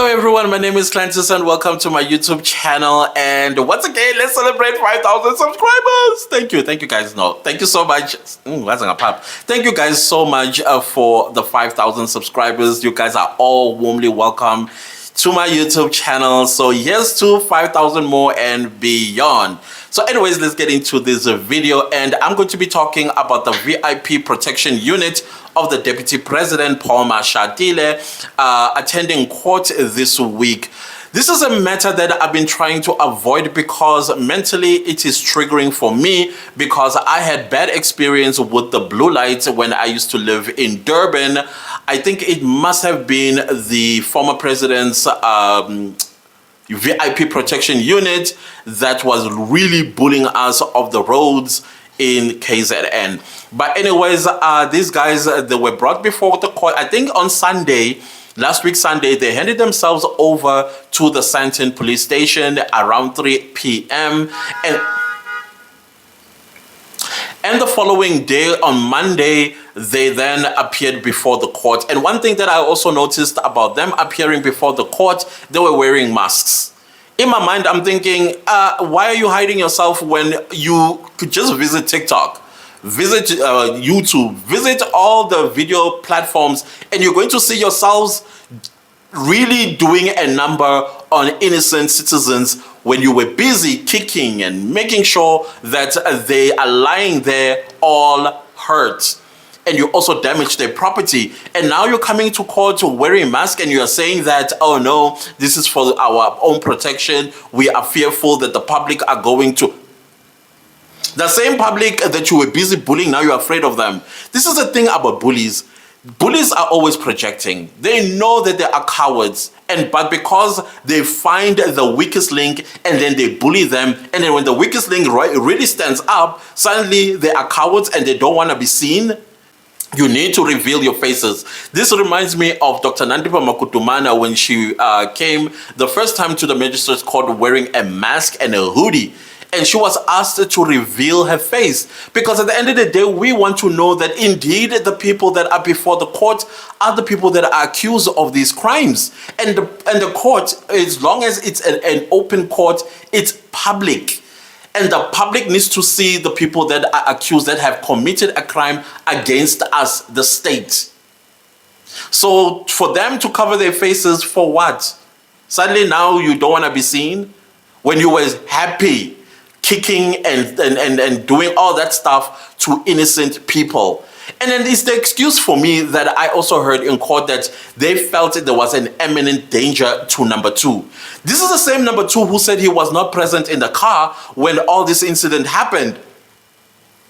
Hello everyone, my name is Clantis and welcome to my YouTube channel. And once again, let's celebrate 5,000 subscribers. Thank you guys. No, thank you so much. That's a pop. Thank you guys so much for the 5,000 subscribers. You guys are all warmly welcome to my YouTube channel. So here's to 5,000 more and beyond. So anyways, let's get into this video, and I'm going to be talking about the VIP protection unit of the Deputy President Paul Mashatile attending court this week. This is a matter that I've been trying to avoid because mentally it is triggering for me, because I had bad experience with the blue lights when I used to live in Durban. I think it must have been the former president's VIP protection unit that was really bullying us off the roads in KZN. But anyways, these guys, they were brought before the court, I think on Sunday. Last week Sunday, they handed themselves over to the Sandton police station around 3 p.m. And the following day, on Monday, they then appeared before the court. And one thing that I also noticed about them appearing before the court, they were wearing masks. In my mind, I'm thinking, why are you hiding yourself when you could just visit TikTok, visit YouTube, visit all the video platforms, and you're going to see yourselves really doing a number on innocent citizens when you were busy kicking and making sure that they are lying there all hurt, and you also damage their property. And now you're coming to court wearing a mask and you're saying that, oh no, this is for our own protection. We are fearful that the public are going to... The same public that you were busy bullying, now you're afraid of them. This is the thing about bullies. Bullies are always projecting. They know that they are cowards, but because they find the weakest link and then they bully them, and then when the weakest link really stands up, suddenly they are cowards and they don't want to be seen. You need to reveal your faces. This reminds me of Dr. Nandipa Makutumana when she came the first time to the magistrate's court wearing a mask and a hoodie. And she was asked to reveal her face, because at the end of the day, we want to know that indeed the people that are before the court are the people that are accused of these crimes. And the court, as long as it's an open court, it's public. And the public needs to see the people that are accused, that have committed a crime against us, the state. So for them to cover their faces for what? Suddenly now you don't want to be seen? When you were happy, kicking and doing all that stuff to innocent people. And then it's the excuse for me that I also heard in court, that they felt there was an imminent danger to number two. This is the same number two who said he was not present in the car when all this incident happened.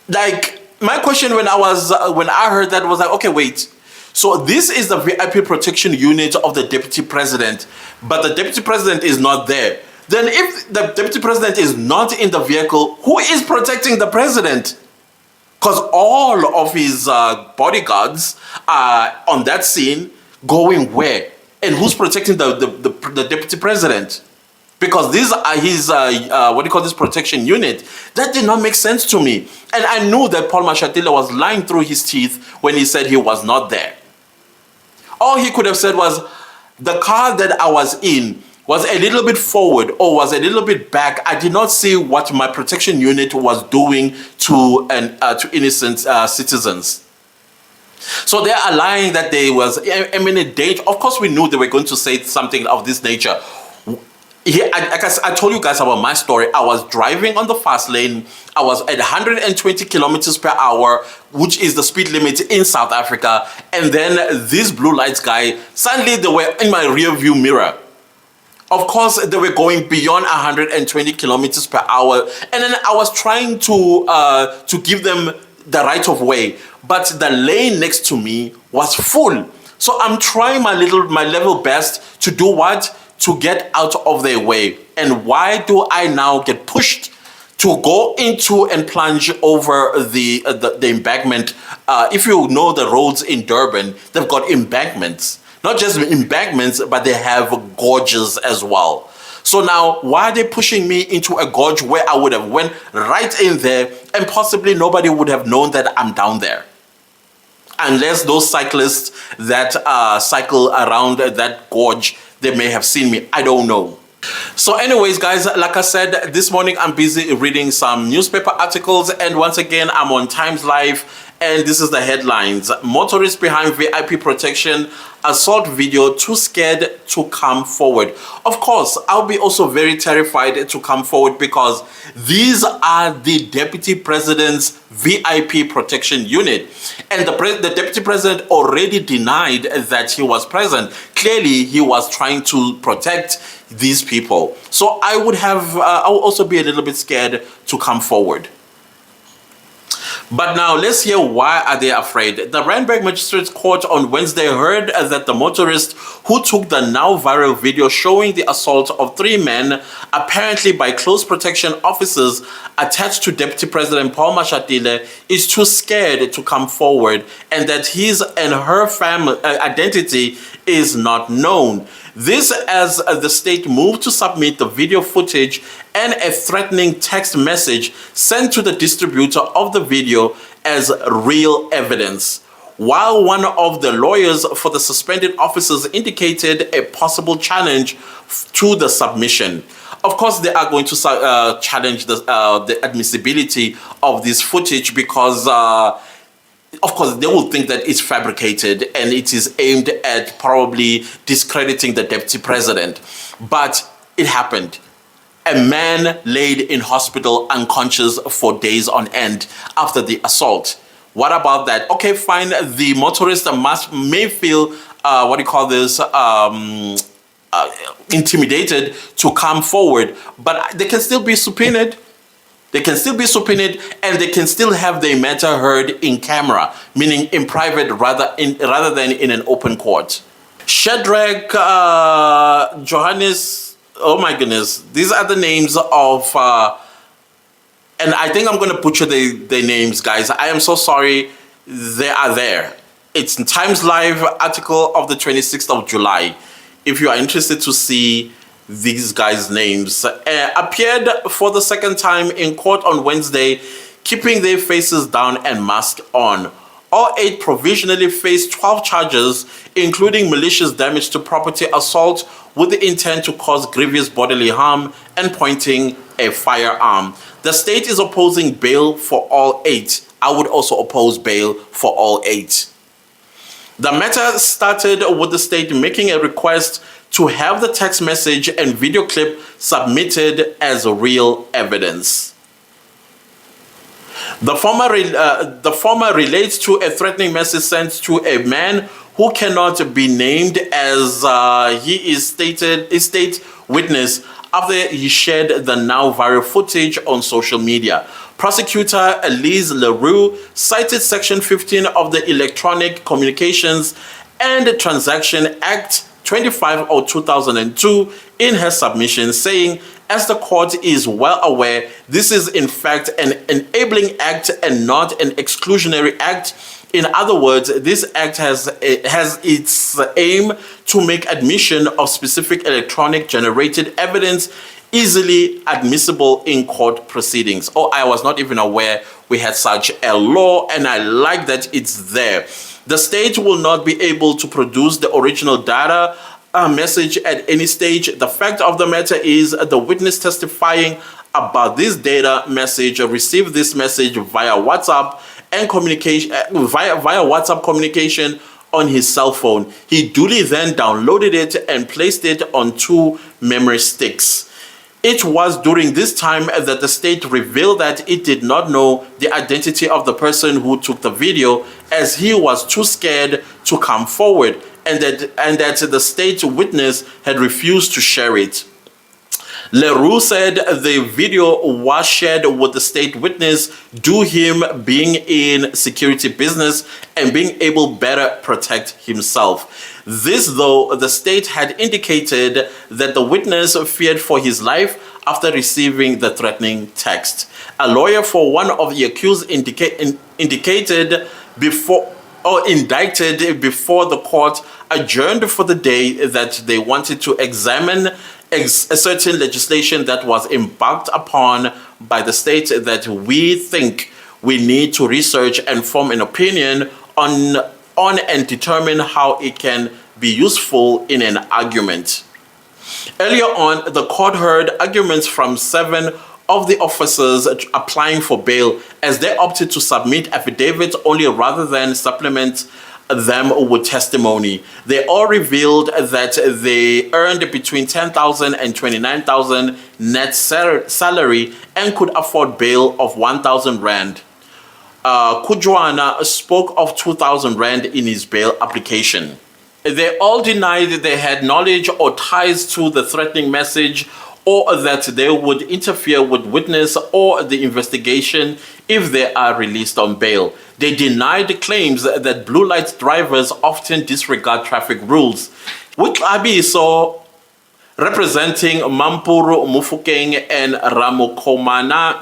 Like, my question when I heard that was like, okay, wait. So this is the VIP protection unit of the deputy president, but the deputy president is not there. Then if the deputy president is not in the vehicle, who is protecting the president? Because all of his bodyguards are on that scene, going where? And who's protecting the deputy president? Because these are his, protection unit. That did not make sense to me. And I knew that Paul Mashatile was lying through his teeth when he said he was not there. All he could have said was, the car that I was in was a little bit forward or was a little bit back. I did not see what my protection unit was doing to innocent citizens. So they are lying that there was imminent danger. Of course, we knew they were going to say something of this nature. I told you guys about my story. I was driving on the fast lane. I was at 120 kilometers per hour, which is the speed limit in South Africa. And then this blue lights guy, suddenly they were in my rear view mirror. Of course, they were going beyond 120 kilometers per hour. And then I was trying to give them the right of way. But the lane next to me was full. So I'm trying my level best to do what? To get out of their way. And why do I now get pushed to go into and plunge over the embankment? If you know the roads in Durban, they've got embankments. Not just embankments, but they have gorges as well. So now, why are they pushing me into a gorge where I would have went right in there and possibly nobody would have known that I'm down there? Unless those cyclists that cycle around that gorge, they may have seen me. I don't know. So anyways, guys, like I said, this morning I'm busy reading some newspaper articles, and once again I'm on Times Live, and this is the headlines. Motorists behind VIP protection assault video too scared to come forward. Of course, I'll be also very terrified to come forward, because these are the Deputy President's VIP protection unit, and the Deputy President already denied that he was present. Clearly he was trying to protect these people. So I would also be a little bit scared to come forward. But now let's hear, why are they afraid? The Randburg Magistrates Court on Wednesday heard that the motorist who took the now viral video showing the assault of 3 men, apparently by close protection officers attached to Deputy President Paul Mashatile, is too scared to come forward, and that his and her family identity is not known. This as the state moved to submit the video footage and a threatening text message sent to the distributor of the video as real evidence, while one of the lawyers for the suspended officers indicated a possible challenge to the submission. Of course, they are going to challenge the admissibility of this footage, because of course, they will think that it's fabricated and it is aimed at probably discrediting the Deputy President. But it happened. A man laid in hospital unconscious for days on end after the assault. What about that? Okay, fine. The motorist may feel, intimidated to come forward, but they can still be subpoenaed. They can still be subpoenaed, and they can still have their matter heard in camera, meaning in private rather than in an open court. Shadrach, Johannes, oh my goodness, these are the names of, and I think I'm going to butcher their names, guys. I am so sorry. They are there. It's in Times Live article of the 26th of July. If you are interested to see these guys' names, appeared for the second time in court on Wednesday, keeping their faces down and mask on. All 8 provisionally faced 12 charges, including malicious damage to property, assault with the intent to cause grievous bodily harm, and pointing a firearm. The state is opposing bail for all 8. I would also oppose bail for all 8. The matter started with the state making a request to have the text message and video clip submitted as real evidence. The former relates to a threatening message sent to a man who cannot be named, as he is state witness after he shared the now viral footage on social media. Prosecutor Elise LaRue cited Section 15 of the Electronic Communications and Transaction Act 25 of 2002 in her submission, saying, as the court is well aware, this is in fact an enabling act and not an exclusionary act. In other words, this act has its aim to make admission of specific electronic generated evidence easily admissible in court proceedings. Oh, I was not even aware we had such a law, and I like that it's there. The state will not be able to produce the original data message at any stage. The fact of the matter is the witness testifying about this data message received this message via WhatsApp and communication via WhatsApp communication on his cell phone. He duly then downloaded it and placed it on 2 memory sticks. It was during this time that the state revealed that it did not know the identity of the person who took the video, as he was too scared to come forward, and that the state witness had refused to share it. LaRue said the video was shared with the state witness due him being in security business and being able better protect himself. This, though, the state had indicated that the witness feared for his life after receiving the threatening text. A lawyer for one of the accused indicted before indicted before the court adjourned for the day that they wanted to examine a certain legislation that was embarked upon by the state that we think we need to research and form an opinion on and determine how it can be useful in an argument. Earlier on, the court heard arguments from 7 of the officers applying for bail as they opted to submit affidavits only rather than supplement them with testimony. They all revealed that they earned between 10,000 and 29,000 net salary and could afford bail of 1,000 rand. Kujwana spoke of 2,000 rand in his bail application. They all denied that they had knowledge or ties to the threatening message or that they would interfere with witness or the investigation if they are released on bail. They denied claims that blue light drivers often disregard traffic rules. With Abiso representing Mampuru Mufukeng and Ramokomana,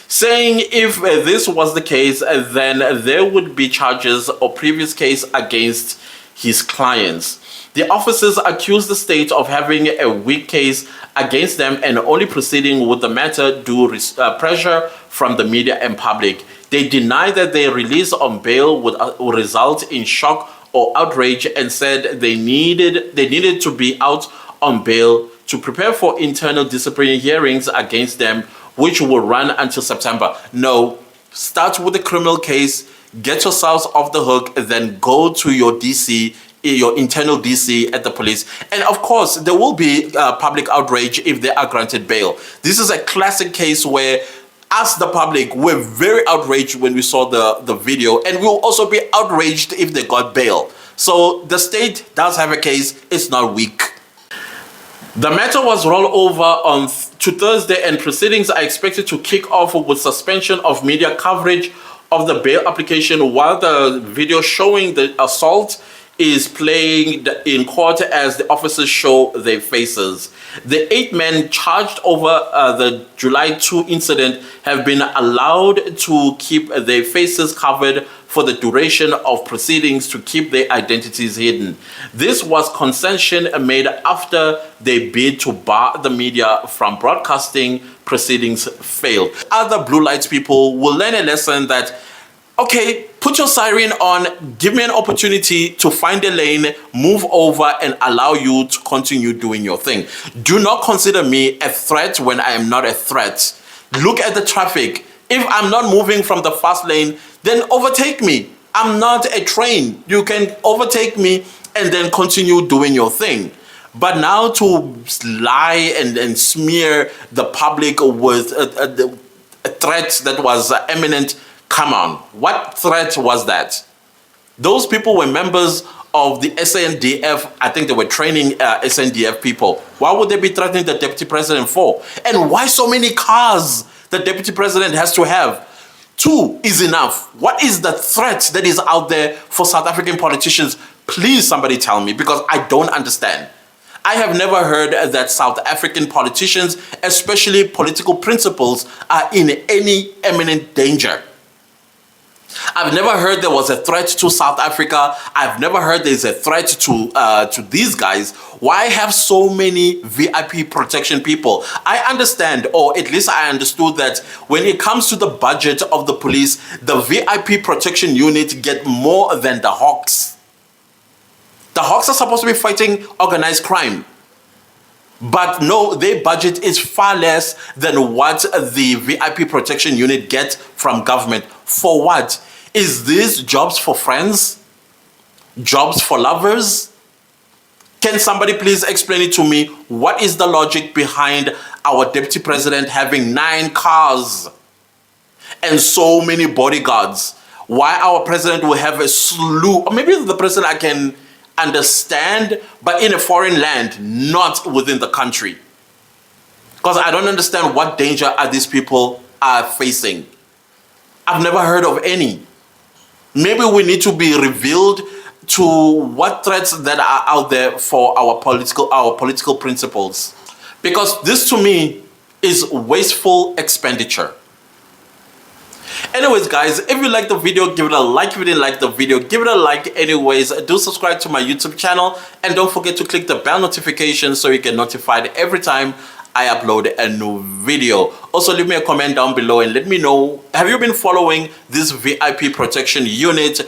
saying if this was the case, then there would be charges or previous case against his clients. The officers accused the state of having a weak case against them and only proceeding with the matter due pressure from the media and public. They denied that their release on bail would result in shock or outrage and said they needed to be out on bail to prepare for internal disciplinary hearings against them, which will run until September. No, start with the criminal case, get yourselves off the hook, and then go to your DC, your internal DC at the police. And of course, there will be public outrage if they are granted bail. This is a classic case where us, the public, were very outraged when we saw the video, and we'll also be outraged if they got bail. So the state does have a case, it's not weak. The matter was rolled over to Thursday, and proceedings are expected to kick off with suspension of media coverage of the bail application while the video showing the assault is playing in court as the officers show their faces. The 8 men charged over the July 2 incident have been allowed to keep their faces covered for the duration of proceedings to keep their identities hidden. This was concession made after they bid to bar the media from broadcasting proceedings failed. Other blue lights people will learn a lesson that, okay, put your siren on, give me an opportunity to find a lane, move over and allow you to continue doing your thing. Do not consider me a threat when I am not a threat. Look at the traffic. If I'm not moving from the fast lane, then overtake me. I'm not a train. You can overtake me and then continue doing your thing. But now to lie and smear the public with a threat that was imminent, come on, what threat was that? Those people were members of the SNDF. I think they were training SNDF people. Why would they be threatening the deputy president for? And why so many cars the deputy president has to have? 2 is enough. What is the threat that is out there for South African politicians? Please, somebody tell me, because I don't understand. I have never heard that South African politicians, especially political principles, are in any imminent danger. I've never heard there was a threat to South Africa. I've never heard there's a threat to these guys. Why have so many VIP protection people? I understand, or at least I understood that when it comes to the budget of the police, the VIP protection unit get more than the Hawks. The Hawks are supposed to be fighting organized crime. But no, their budget is far less than what the VIP protection unit gets from government. For what? Is this jobs for friends? Jobs for lovers? Can somebody please explain it to me? What is the logic behind our deputy president having 9 cars and so many bodyguards? Why our president will have a slew, or maybe the president I can understand, but in a foreign land, not within the country. Because I don't understand what danger are these people are facing. I've never heard of any. Maybe we need to be revealed to what threats that are out there for our political principles. Because this to me is wasteful expenditure. Anyways, guys, if you like the video, give it a like. If you didn't like the video, give it a like anyways. Do subscribe to my YouTube channel and don't forget to click the bell notification so you get notified every time I upload a new video. Also, leave me a comment down below and let me know, have you been following this VIP protection unit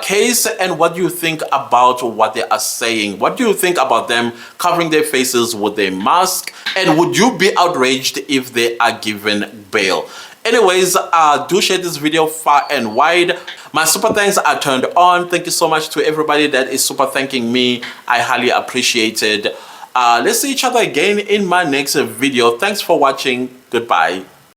case, and what do you think about what they are saying? What do you think about them covering their faces with a mask, and would you be outraged if they are given bail? Anyways, do share this video far and wide. My super thanks are turned on. Thank you so much to everybody that is super thanking me. I highly appreciate it. Let's see each other again in my next video. Thanks for watching. Goodbye.